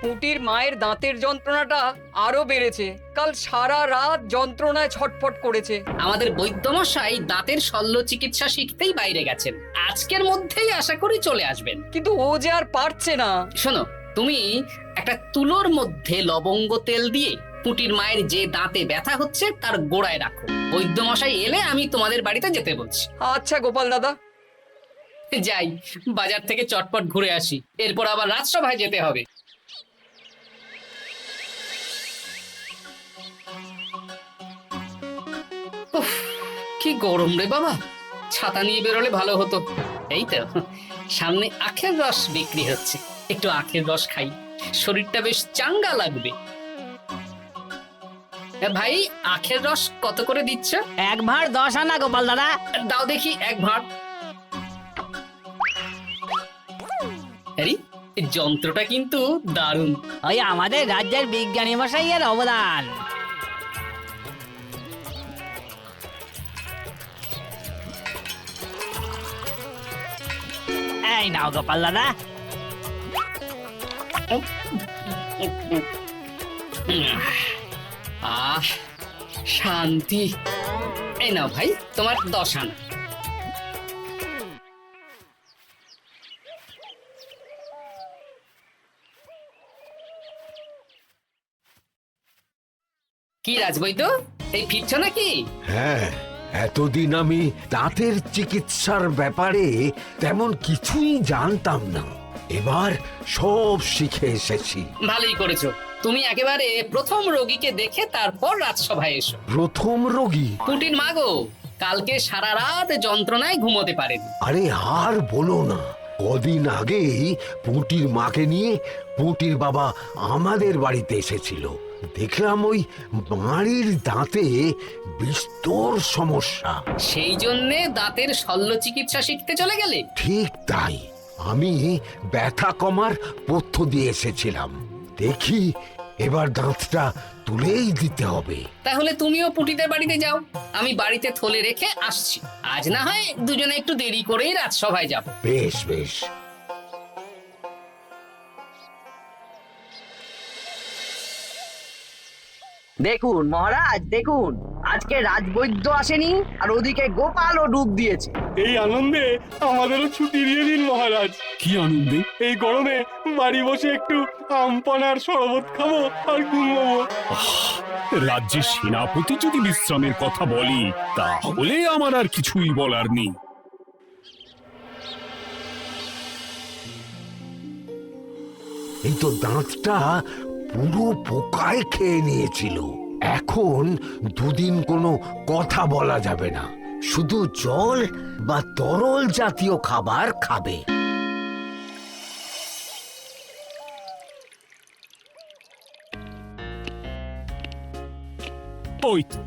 পুঁটির মায়ের দাঁতের যন্ত্রণাটা আরো বেড়েছে। কাল সারা রাত যন্ত্রণায় ছটফট করেছে। আমাদের বৈদ্যমশাই দাঁতের শল্য চিকিৎসা শিখতেই বাইরে গেছেন, আজকের মধ্যেই আশা করি চলে আসবেন। কিন্তু ও যে আর পারছে না। শোনো, তুমি একটা তুলোর মধ্যে লবঙ্গ তেল দিয়ে পুঁটির মায়ের যে দাঁতে ব্যথা হচ্ছে তার গোড়ায় রাখো। বৈদ্যমশাই এলে আমি তোমাদের বাড়িতে যেতে বলছি। আচ্ছা গোপাল দাদা। যাই, বাজার থেকে চটপট ঘুরে আসি, এরপর আবার রাজসভায় যেতে হবে। উফ, কি গরম রে বাবা, ছাতা নিয়ে বেরোলে ভালো হতো। এই তো সামনে আখের রস বিক্রি হচ্ছে, একটু আখের রস খাই, শরীরটা বেশ চাঙ্গা লাগবে। ভাই, আখের রস কত করে দিচ্ছ? 1 ভাঁড় 10 আনা গোপাল দাদা। দাও দেখি 1 ভাঁড়। আরে, এই যন্ত্রটা কিন্তু দারুণ। ওই আমাদের রাজ্যের বিজ্ঞানী মশাইয়ের অবদান। এই নাও গোপাল দাদা। আহ, শান্তি। এই নাও ভাই, তোমার 10 আনা। কি রাজবৈদ্য, এই ফিরছ নাকি? হ্যাঁ, এতদিন আমি দাঁতের চিকিৎসার ব্যাপারে তেমন কিছুই জানতাম না, এবার সব শিখে এসেছি। ভালোই করেছো, তুমি একেবারে প্রথম রোগীকে দেখে তারপর রাজসভায় এসো। প্রথম রোগী? পুঁটির মা গো, কালকে সারা রাত যন্ত্রণায় ঘুমোতে পারেনি। আরে আর বলো না, কদিন আগেই পুঁটির মাকে নিয়ে পুঁটির বাবা আমাদের বাড়িতে এসেছিল। দেখলাম ওই বাড়ির দাঁতে বিস্তর সমস্যা। সেই জন্যে দাঁতের শল্য চিকিৎসা শিখতে চলে গেলে? ঠিক তাই, আমি ব্যথা কমার পথ্য দিয়ে এসেছিলাম। দেখি এবার দাঁতটা তুলেই দিতে হবে। তাহলে তুমিও পুঁটিদের বাড়িতে যাও, আমি বাড়িতে থলে রেখে আসছি। আজ না হয় দুজনে একটু দেরি করেই রাজসভায় যাব। বেশ বেশ। দেখুন মহারাজ, দেখুন আজকে রাজবৈদ্য আসেনি, আর ওদিকে গোপালও ডুব দিয়েছে। এই আনন্দে আমাদেরও ছুটি দিয়ে দিন মহারাজ। কি আনন্দে? এই গরমে বাড়ি বসে একটু আমপানার শরবত খাবো আর ঘুমবো। রাজ্যের সেনাপতি যদি বিশ্রামের কথা বলি, তাহলে আমার আর কিছুই বলার নেই। এই তো দাঁতটা পুরো পোকায় খেয়ে নিয়েছিল। এখন দুদিন কোনো কথা বলা যাবে না, শুধু জল বা তরল জাতীয় খাবার খাবে। ওই তো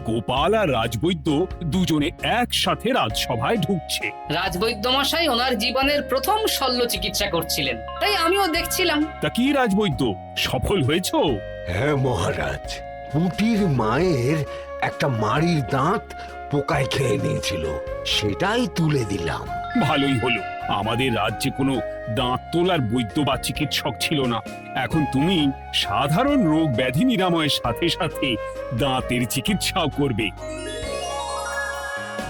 গোপাল আর রাজবৈদ্য দুজনে একসাথে রাজসভায় ঢুকছে। রাজবৈদ্য মশাই ওনার জীবনের প্রথম শল্য চিকিৎসা করছিলেন, তাই আমিও দেখছিলাম। তা কি রাজবৈদ্য, সফল হয়েছো? হ্যাঁ মহারাজ, পুঁটির মায়ের একটা মাড়ির দাঁত পোকায় খেয়ে নিয়েছিল, সেটাই তুলে দিলাম। ভালোই হলো, আমাদের রাজ্যে কোনো দাঁত তোলার বৈদ্য বা চিকিৎসক ছিল না। এখন তুমি সাধারণ রোগ ব্যাধি নিরাময়ের সাথে সাথে দাঁতের চিকিৎসাও করবে।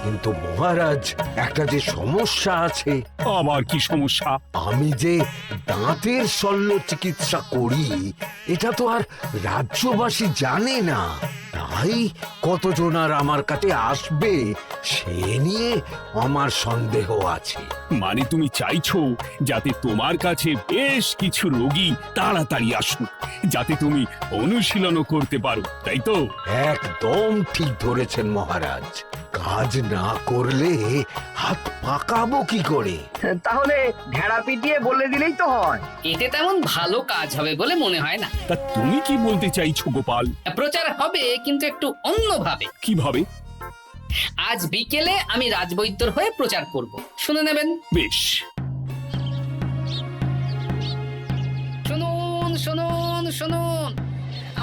কিন্তু মহারাজ, একটা যে সমস্যা আছে। আবার কি সমস্যা? আমি যে দাঁতের শল্য চিকিৎসা করি, এটা তো আর রাজ্যবাসী জানে না, তাই কতজন আর আমার কাছে আসবে সে নিয়ে আমার সন্দেহ আছে। মানে তুমি চাইছো যাতে তোমার কাছে বেশ কিছু রোগী তাড়াতাড়ি আসুক, যাতে তুমি অনুশীলনও করতে পারো, তাই তো? একদম ঠিক ধরেছেন মহারাজ, কাজ না করলে হাত পাকাবো কি করে? তাহলে ভেড়া পিটিয়ে বলে দিলেই তো হয়। এতে তেমন ভালো কাজ হবে বলে মনে হয় না। তা তুমি কি বলতে চাইছো গোপাল? প্রচার হবে, কিন্তু একটু অন্যভাবে। কিভাবে? আজ বিকেলে আমি রাজবৈদ্যর হয়ে প্রচার করব, শুনে নেবেন। বেশ। শুনুন শুনুন শুনুন,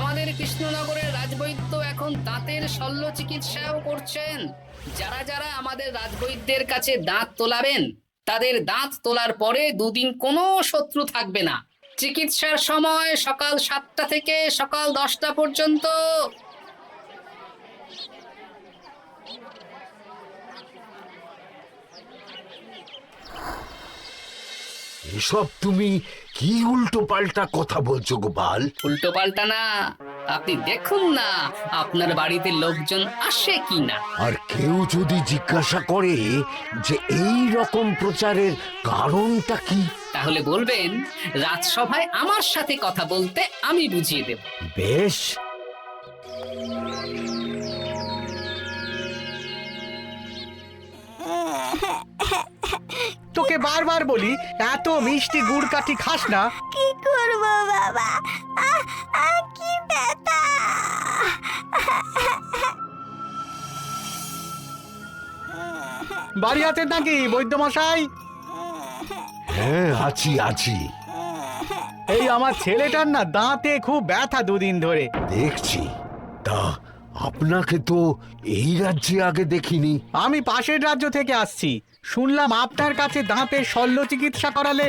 আমাদের কৃষ্ণনগরের রাজবৈদ্য এখন দাঁতের শল্য চিকিৎসাও করছেন। যারা যারা আমাদের রাজবৈদ্যের কাছে দাঁত তোলাবেন, তাদের দাঁত তোলার পরে 2 দিন কোনো শত্রু থাকবে না। চিকিৎসার সময় সকাল 7টা থেকে সকাল 10টা পর্যন্ত। এসব তুমি কি উল্টো পাল্টা কথা বলছো গোপাল? উল্টো পাল্টা না, আপনি দেখুন না আপনার বাড়িতে লোকজন আসে কিনা। আর কেউ যদি জিজ্ঞাসা করে যে এই রকম প্রচারের কারণটা কি, তাহলে বলবেন রাজসভায় আমার সাথে কথা বলতে আমি বুঝিয়ে দেব। বেশ, তোকে বারবার বলি এত মিষ্টি গুড় কাঠি খাস না। কি করব বাবা, কি ব্যথা। বাড়ি আছেন নাকি বৈদ্য মশাই? হ্যাঁ আছি আছি। এই আমার ছেলেটার না দাঁতে খুব ব্যথা দুদিন ধরে। দেখছি। তা আপনাকে তো এই রাজ্যে আগে দেখিনি। আমি পাশের রাজ্য থেকে আসছি। শুনলাম আপনার কাছে দাঁতের শল্য চিকিৎসা করালে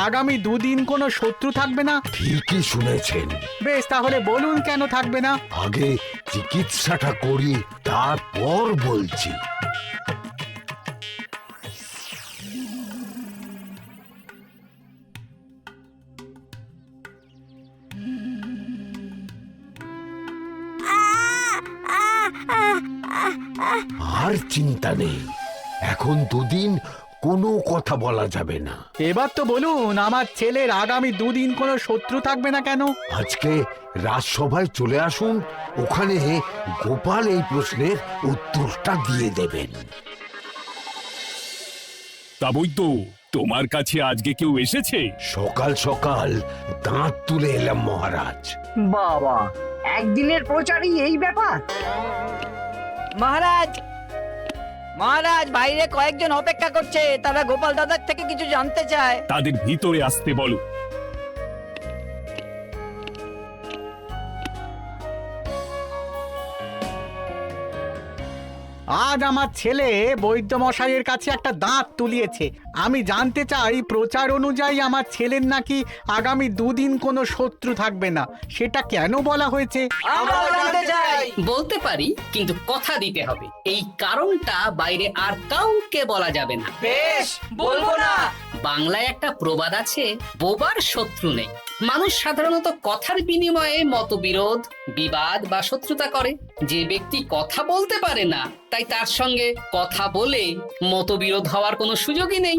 আগামী দুদিন কোনো শত্রু থাকবে না। ঠিকই শুনেছেন। বেশ, তাহলে বলুন কেন থাকবে না? আগে চিকিৎসাটা করি, তারপর বলছি। আর চিন্তা নেই, এখন দুদিন কোনো কথা বলা যাবে না। এবার তো বলুন আমার ছেলের আগামী দুদিন কোনো শত্রু থাকবে না কেন? আজকে রাজসভায় চলে আসুন, ওখানে গোপাল এই প্রশ্নের উত্তরটা দিয়ে দেবেন। তা বৈদ্য, তোমার কাছে আজকে কেউ এসেছে? সকাল সকাল দাঁত তুলে এলাম মহারাজ। বাবা, একদিনের প্রচারই এই ব্যাপার? মহারাজ, মহারাজ, বাইরে কয়েকজন অপেক্ষা করছে, তারা গোপাল দাদার থেকে কিছু জানতে চায়। তাদের ভিতরে আসতে বলো। আজ আমার ছেলে বৈদ্য মশাইয়ের কাছে একটা দাঁত তুলিয়েছে। আমি জানতে চাই প্রচার অনুযায়ী আমার ছেলের নাকি আগামী দুদিন কোনো শত্রু থাকবে না, সেটা কেন বলা হয়েছে? বলতে পারি, কিন্তু কথা দিতে হবে। এই কারণটা বাইরে আর কাউকে বলা যাবে না। বেশ, বলবো না। বাংলায় একটা প্রবাদ আছে, বোবার শত্রু নেই। মানুষ সাধারণত কথার বিনিময়ে মতবিরোধ, বিবাদ বা শত্রুতা করে। যে ব্যক্তি কথা বলতে পারে না, তাই তার সঙ্গে কথা বলে মতবিরোধ হওয়ার কোনো সুযোগই নেই।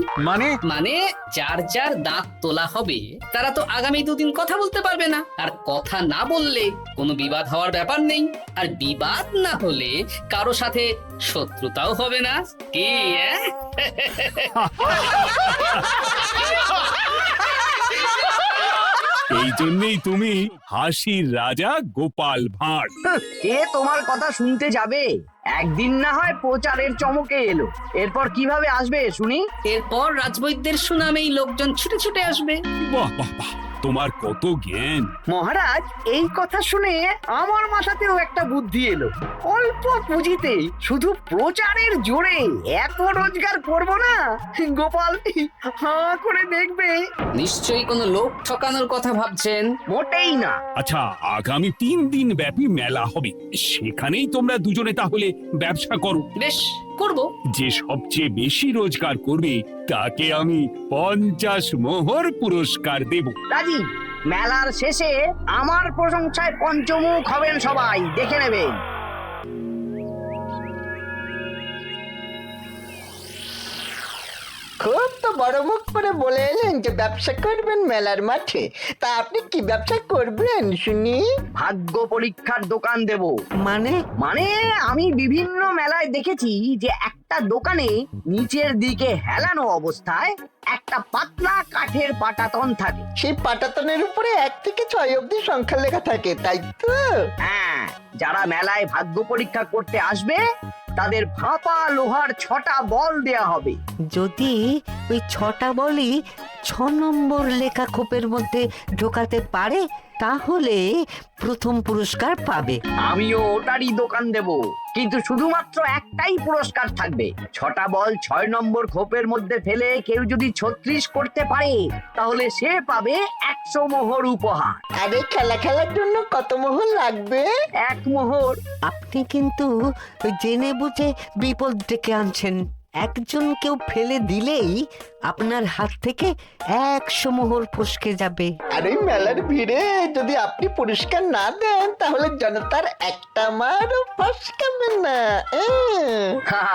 মানে যার যার দাঁত তোলা হবে তারা তো আগামী দুদিন কথা বলতে পারবে না। আর কথা না বললে কোনো বিবাদ হওয়ার ব্যাপার নেই। আর বিবাদ না হলে কারো সাথে শত্রুতাও হবে না। কি এই জন্যই তুমি হাসির রাজা গোপাল ভাঁড়। কে তোমার কথা শুনতে যাবে? একদিন না হয় প্রচারের চমকে এলো, এরপর কিভাবে আসবে শুনি? এরপর রাজবৈদ্যের সুনামেই লোকজন ছুটে ছুটে আসবে। বাহ বাহ বাহ, তোমার কত জ্ঞান! মহারাজ, এই কথা শুনে আমার মাথাতেও একটা বুদ্ধি এলো। অল্প পুঁজিতে শুধু প্রচারের জোরে এত রোজগার করব না, গোপাল হাঁ করে দেখবে। নিশ্চয়ই কোনো লোক ঠকানোর কথা ভাবছেন। মোটেই না। আচ্ছা, আগামী 3 দিন ব্যাপী মেলা হবে, সেখানেই তোমরা দুজনে তাহলে ব্যবসা করো। বেশ, করব। যে সবচেয়ে বেশি রোজগার করবে তাকে আমি 50 মোহর পুরস্কার দেব। রাজি। মেলার শেষে আমার প্রশংসায় পঞ্চমুখ হবেন সবাই, দেখে নেবেন। খুব তো বড় মুখ করে বলে এলেন যে ব্যবসা করবেন মেলার মাঠে। তা আপনি কি ব্যবসা করবেন শুনি? ভাগ্য পরীক্ষার দোকান দেব। মানে? মানে আমি বিভিন্ন মেলায় দেখেছি যে একটা দোকানে নিচের দিকে হেলানো অবস্থায় একটা পাতলা কাঠের পাটাতন থাকে। সেই পাটাতনের উপরে 1 থেকে 6 অবধি সংখ্যা লেখা থাকে, তাই তো? হ্যাঁ, যারা মেলায় ভাগ্য পরীক্ষা করতে আসবে তাদের ফাঁপা লোহার 6টা বল দেয়া হবে। যদি ওই 6টা বলই 6 নম্বর লেখা খোপের মধ্যে ঢোকাতে পারে তাহলে প্রথম পুরস্কার পাবে। আমিও ওটারই দোকান দেব, কিন্তু শুধুমাত্র একটাই পুরস্কার থাকবে। 6টা বল 6 নম্বর খোপের মধ্যে ফেলে কেউ যদি 36 করতে পারে তাহলে সে পাবে 100 মোহর উপহার। আরে খেলার জন্য কত মোহর লাগবে? 1 মোহর। আপনি কিন্তু জেনে বুঝে বিপদ ডেকে আনছেন। একজন কেউ ফেলে দিলেই আপনার হাত থেকে 100 মোহর ফসকে যাবে। আরে মেলার ভিড়ে যদি আপনি পুরস্কার না দেন তাহলে জনতার একটা মারও ফসকাবে না।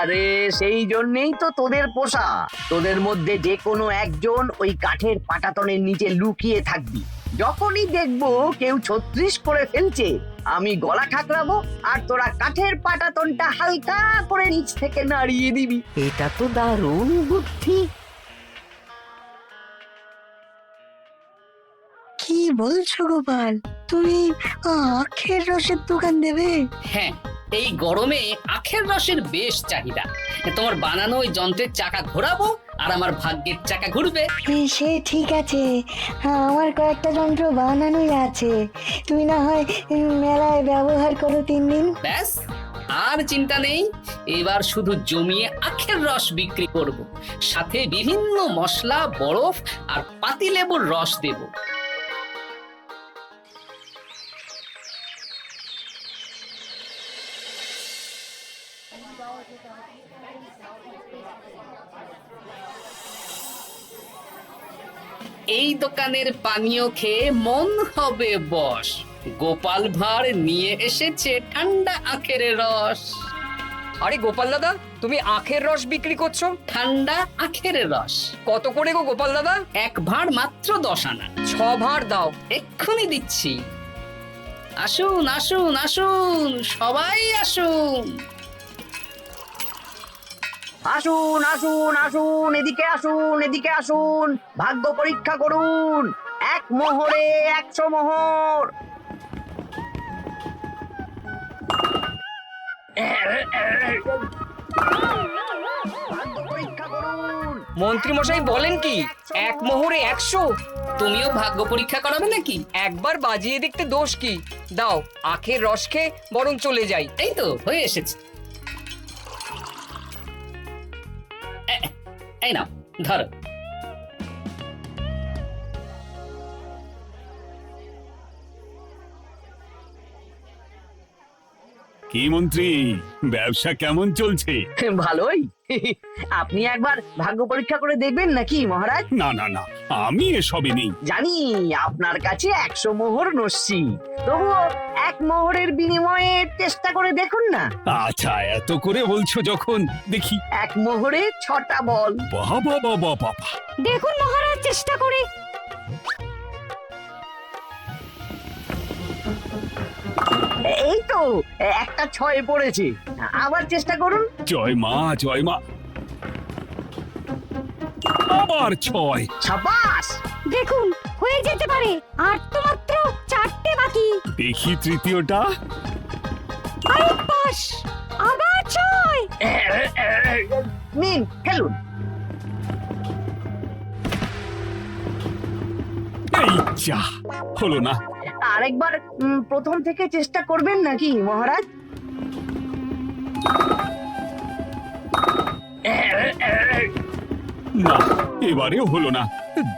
আরে সেই জন্যই তো তোদের পোষা। তোদের মধ্যে যে কোনো একজন ওই কাঠের পাটাতনের নিচে লুকিয়ে থাকবি। যখনই দেখবো কেউ 36 করে ফেলছে আমি গলা খাকড়াবো আর তোরা কাঠের পাটাতনটা হালকা করে নিচ থেকে নাড়িয়ে দিবি। এটা তো দারুণ বুদ্ধি। কি বলছো গোপাল, তুমি আখের রসের দোকান দেবে? হ্যাঁ, এই গরমে আখের রসের বেশ চাহিদা। তোমার বানানো ওই যন্ত্রের চাকা ঘোরাবো আর আমার ভাগ্যের চাকা ঘুরবে। সে ঠিক আছে, আমার কয়েকটা যন্ত্র বানানোই আছে। তুমি না হয় মেলায় ব্যবহার করো 3 দিন। ব্যাস, আর চিন্তা নেই। এবার শুধু জমিয়ে আখের রস বিক্রি করব, সাথে বিভিন্ন মশলা, বরফ আর পাতিলেবুর রস দেব। এই দোকানের পানীয় খেয়ে মন হবে বশ। গোপাল ভাঁড় নিয়ে এসেছে ঠান্ডা আখের রস। আরে গোপাল দাদা, তুমি আখের রস বিক্রি করছো? ঠান্ডা আখের রস কত করে গো গোপাল দাদা? 1 ভাঁড় মাত্র 10 আনা। 6 ভাঁড় দাও। এক্ষুনি দিচ্ছি। আসুন আসুন আসুন, সবাই আসুন। আসুন আসুন আসুন, এদিকে আসুন, এদিকে আসুন, ভাগ্য পরীক্ষা করুন। 1 মোহরে 100 মোহর। ভাগ্য পরীক্ষা করুন। মন্ত্রী মশাই বলেন কি 1 মোহরে 100? তুমিও ভাগ্য পরীক্ষা করাবে নাকি? একবার বাজিয়ে দেখতে দোষ কি? দাও, আখের রস খেয়ে বরং চলে যাই। এই তো হয়ে এসেছে। এই নাও, ধরো। কি মন্ত্রী, ব্যবসা কেমন চলছে? ভালোই। আপনি একবার ভাগ্য পরীক্ষা করে দেখবেন নাকি মহারাজ? না না না, আমি এসবে নেই। জানি আপনার কাছে 100 মোহর নস্যি, তবুও 1 মোহরের বিনিময়ে চেষ্টা করে দেখুন না। আচ্ছা, এত করে বলছো যখন, দেখি। 1 মোহরে 6টা বল। বাবা বাবা বাবা, দেখুন মহারাজ, চেষ্টা করে। এই তো একটা 6 পড়েছে, আবার চেষ্টা করুন। জয় মা, জয় মা। আবার 6। সাবাস। দেখুন হয়ে যেতে পারে, আর তো মাত্র 4টে বাকি। দেখি তৃতীয়টা। আরে পাস, আবার 6। নিন, খেলুন। এই যা, হলো না। আরেকবার প্রথম থেকে চেষ্টা করবেন নাকি মহারাজ? না, এবারেও হলো না।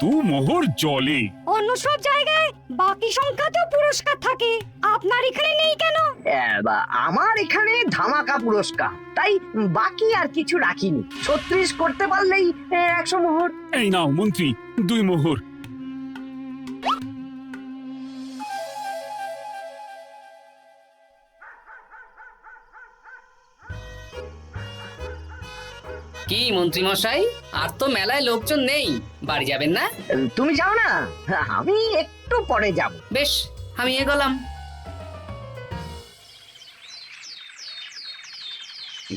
2 মোহর জলে। অন্য সব জায়গায় বাকি সংখ্যাতেও পুরস্কার থাকে, আপনার এখানে নেই কেন? আমার এখানে ধামাকা পুরস্কার, তাই বাকি আর কিছু রাখিনি। 36 করতে পারলেই 100 মোহর। এই নাও মন্ত্রী, 2 মোহর। কি মন্ত্রী মশাই, আর তো মেলায় লোকজন নেই, বাড়ি যাবেন না? তুমি যাও না, আমি একটু পরে যাব। বেশ, আমি এগোলাম।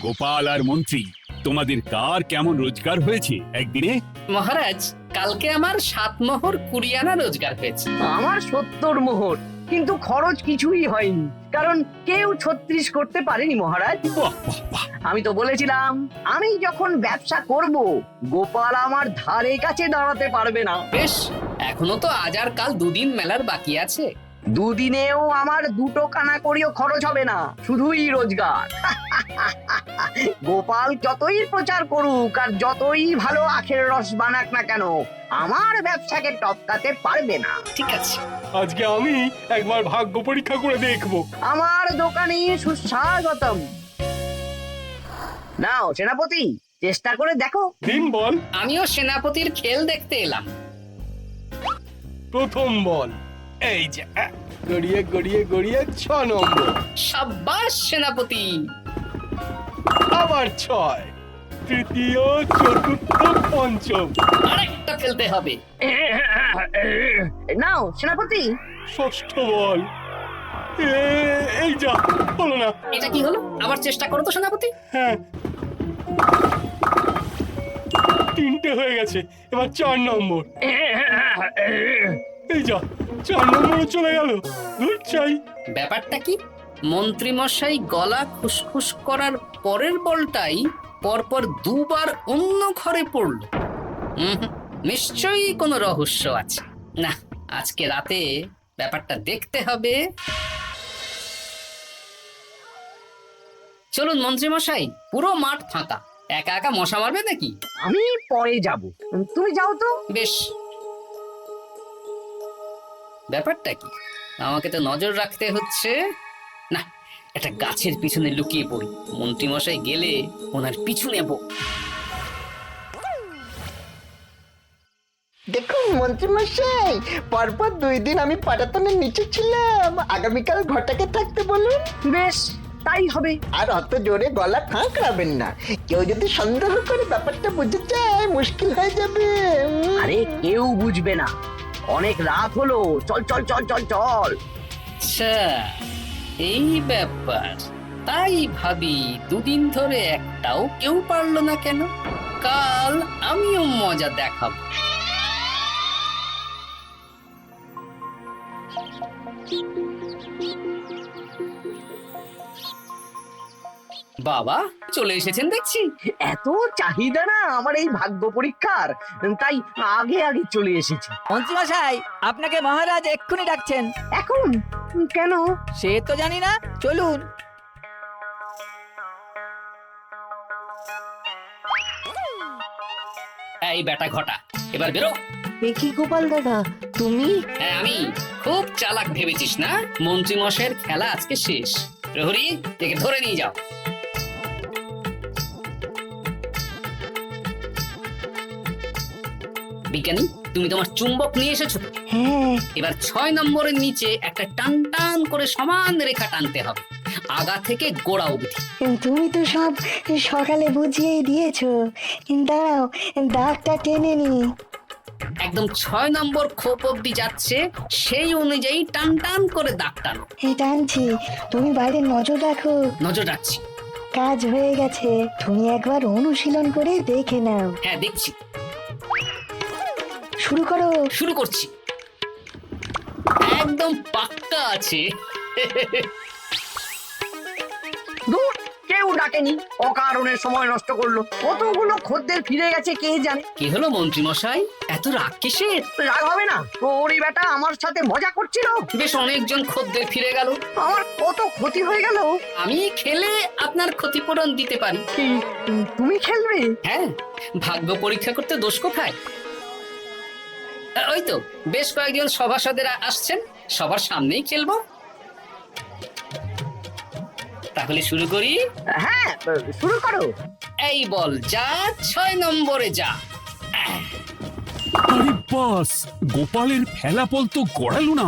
গোপাল আর মন্ত্রী, তোমাদের কার কেমন রোজগার হয়েছে একদিনে? মহারাজ, কালকে আমার 7 মোহর 20 আনা রোজগার হয়েছে। আমার 70 মোহর, কিন্তু খরচ কিছুই হয়নি, কারণ কেউ 36 করতে পারেনি মহারাজ। বাহ বাহ বাহ। আমি তো বলেছিলাম আমি যখন ব্যবসা করব গোপাল আমার ধারে কাছে দাঁড়াতে পারবে না। বেশ, এখনো তো আজ আর কাল 2 দিন মেলার বাকি আছে। দুদিনেও আমার 2 কানা করিও খরচ হবে না, শুধুই রোজগার। গোপাল যতই প্রচার করুক আর যতই ভালো আখের রস বানাক না কেন, আমার ব্যবসাকে টপকাতে পারবে না। ঠিক আছে, আজকে আমি একবার ভাগ্য পরীক্ষা করে দেখবো। আমার দোকানে সুস্বাগতম। নাও সেনাপতি, চেষ্টা করে দেখো। দিন বল। আমিও সেনাপতির খেল দেখতে এলাম। প্রথম বল, এই যে গড়িয়ে গড়িয়ে গড়িয়ে 6 নম্বর, সাব্বাস সেনাপতি। আবার 6, তৃতীয়, চতুর্থ, পঞ্চম। আরেকটা ফেলতে হবে। নাও সেনাপতি, ষষ্ঠ বল, এই যা, হলো না। এটা কি হলো? আবার চেষ্টা করো তো সেনাপতি। হ্যাঁ, 3টে হয়ে গেছে, এবার 4 নম্বর। এই যা, 4 নম্বরে চলে গেল। ধুর চাই। ব্যাপারটা কি? মন্ত্রী মশাই গলা খুসখুস করার পরের বলটাই পরপর 2 বার অন্য ঘরে পড়ল। নিশ্চয়ই কোনো রহস্য আছে। না, আজকে রাতে ব্যাপারটা দেখতে হবে। চলুন মন্ত্রী মশাই, পুরো মাঠ ফাঁকা, একা একা মশা মারবে নাকি? আমি পরে যাব, তুমি যাও তো। বেশ। ব্যাপারটা কি? আমাকে তো নজর রাখতে হচ্ছে। না, একটা গাছের পিছনে লুকিয়ে পড়ি, মন্ত্রী মশাই গেলে ওনার পিছু নেব। দেখুন মন্ত্রীমশাই, পরপর 2 দিন আমি পাটাতনের নিচে ছিলাম। আগামীকাল ঘরটাকে থাকতে বলুন। বেশ, তাই হবে। আর অত জোরে গলা খাঁকড়াবেন না, কেউ যদি সন্দেহ করে ব্যাপারটা বুঝে যায় মুশকিল হয়ে যাবে। আরে কেউ বুঝবে না, অনেক রাত হলো, চল চল চল চল চল। আচ্ছা, এই ব্যাপার। তাই ভাবি 2 দিন ধরে একটাও কেউ পারলো না কেন? কাল আমিও মজা দেখাবো। বাবা চলে এসেছেন দেখছি। এত চাহিদা না আমার এই ভাগ্য পরীক্ষার, তাই আগে আগে চলে এসেছি। মন্ত্রীমশাই, আপনাকে মহারাজ এক্ষুনি ডাকছেন। এখন কেন? সে তো জানি না, চলুন। এই বেটা ঘটা, এবার বেরো। দেখি গোপাল দাদা, তুমি? হ্যাঁ আমি। খুব চালাক ভেবেছিস না? মন্ত্রী মশাইয়ের খেলা আজকে শেষ। প্রহরী, একে ধরে নিয়ে যাও। বিজ্ঞানী, তুমি তোমার চুম্বক নিয়ে এসেছো তো? হ্যাঁ, এবার 6 নম্বরের নিচে একটা টান টান করে সমান রেখা টানতে হবে, আগা থেকে গোড়া অবধি। তুমি তো সব সকালে বুঝিয়েই দিয়েছো। দাঁড়াও, দাগটা টেনে নি। একদম 6 নম্বর খোপ অবধি যাচ্ছে, সেই অনুযায়ী টান টান করে দাগ টানো। টানছি, তুমি বাইরে নজর রাখো। নজর রাখছি। কাজ হয়ে গেছে, তুমি একবার অনুশীলন করে দেখে নাও। হ্যাঁ দেখছি। শুরু করো। শুরু করছি। একদম পাক্কা আছে। দূর, কেউ ডাকেনি, অকারণে সময় নষ্ট করলো। কতগুলো খদ্দের ফিরে গেছে কে জানে। কি হলো মন্ত্রী মশাই, এত রাগ কিসের? রাগ হবে না, ওরই বেটা আমার সাথে মজা করছিল। বেশ অনেকজন খদ্দের ফিরে গেল, আমার কত ক্ষতি হয়ে গেল। আমি খেলে আপনার ক্ষতিপূরণ দিতে পারি। তুমি খেলবে? হ্যাঁ, ভাগ্য পরীক্ষা করতে দোষ কোথায়? ওই তো বেশ কয়েকজন সভাসদেরা আসছেন, সবার সামনেই খেলবো। তাহলে শুরু করি। হ্যাঁ, শুরু করো। এই বল যা, 6 নম্বরে যা। আরে বাস, গোপালের ফেলাপল তো গড়ালো না,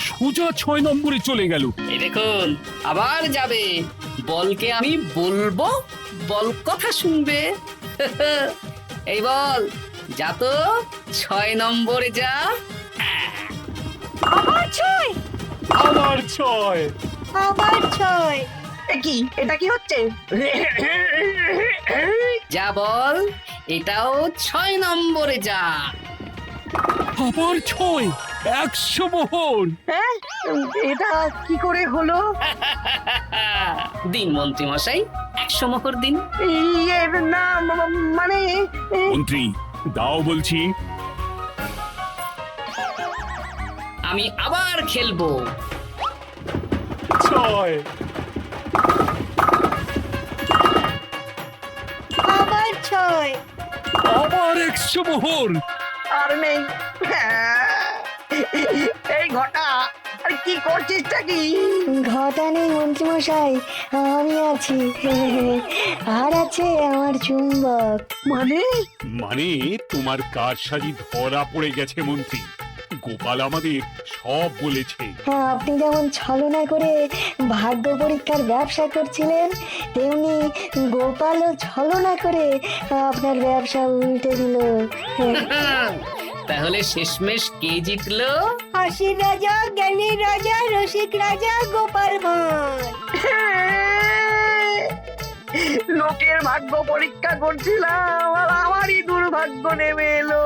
সোজা 6 নম্বরে চলে গেল। এই দেখুন, আবার যাবে। বলকে আমি বলবো, বল কথা শুনবে। এই বল যা তো, 6 নম্বরে যা। আবার 6, আবার 6, আবার 6। কি এটা কি হচ্ছে? যা বল, এটাও 6 নম্বরে যা। আবার 6, 100 মোহর। হ্যাঁ, এটা কি করে হলো? দিন মন্ত্রী মশাই, 100 মোহর দিন। ইয়ে না, মানে মন্ত্রী দাও বলছি। আমি আবার খেলবো। ছয়। আবার 6। আবার 100 মোহর। আর নেই। এই ঘটা, আরে কি করছিসটা কি? ঘটা নেই মন্ত্রীমশাই, আমি আছি। আর আছে আমার চুম্বক। মানে তোমার কারসাজি ধরা পড়ে গেছে মন্ত্রী। গোপাল আমাদের সব বলেছে। হ্যাঁ, আপনি যেমন ছলনা করে ভাগ্য পরীক্ষার ব্যবসা করছিলেন, তেমনি গোপালও ছলনা করে আপনার ব্যবসা উল্টে দিল। তাহলে শেষমেশ কে জিতলো? হাসির রাজা, জ্ঞানীর রাজা, রসিক রাজা গোপাল ভাঁড়। লোকের ভাগ্য পরীক্ষা করছিলাম আর আমারই দুর্ভাগ্য নেমে এলো।